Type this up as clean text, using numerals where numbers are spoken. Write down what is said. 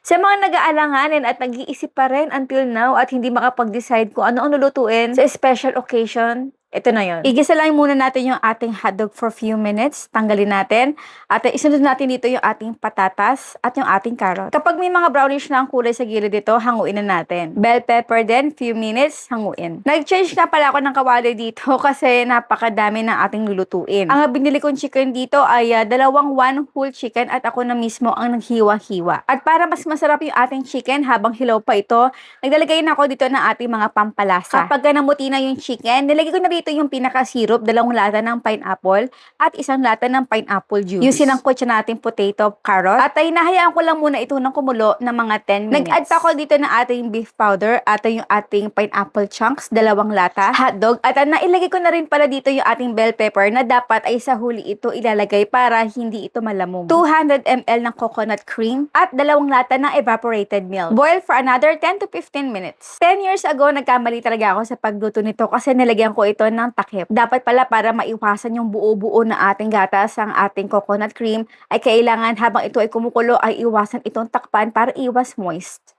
Sa mga nag-aalanganin at nag-iisip pa rin until now at hindi makapag-decide kung ano ang lulutuin sa special occasion, ito na yon. Igisa lang muna natin yung ating hotdog for few minutes. Tanggalin natin. At isunod natin dito yung ating patatas at yung ating carrot. Kapag may mga brownish na ang kulay sa gilid dito, hanguin na natin. Bell pepper din, few minutes, hanguin. Nag-change nga pala ako ng kawali dito kasi napakadami ng ating lulutuin. Ang binili kong chicken dito ay dalawang one whole chicken at ako na mismo ang naghiwa-hiwa. At para mas masarap yung ating chicken habang hilaw pa ito, naglalagay na ako dito ng ating mga pampalasa. Kapag namuti na yung chicken, nilagay ko na dito yung pinaka-syrup, 2 lata ng pineapple at 1 lata ng pineapple juice. Yung sinangkot siya natin potato, carrot. At ay nahayaan ko lang muna ito ng kumulo ng mga 10 minutes. Nag-add pa ako dito ng ating beef powder at yung ating pineapple chunks, 2 lata, hotdog. At nailagay ko na rin pala dito yung ating bell pepper na dapat ay sa huli ito ilalagay para hindi ito malamog. 200 ml ng coconut cream at 2 lata ng evaporated milk. Boil for another 10 to 15 minutes. 10 years ago, nagkamali talaga ako sa pagluto nito kasi nilagyan ko ito ng takip. Dapat pala para maiwasan yung buo-buo na ating gatas, ang ating coconut cream, ay kailangan habang ito ay kumukulo ay iwasan itong takpan para iwas moist.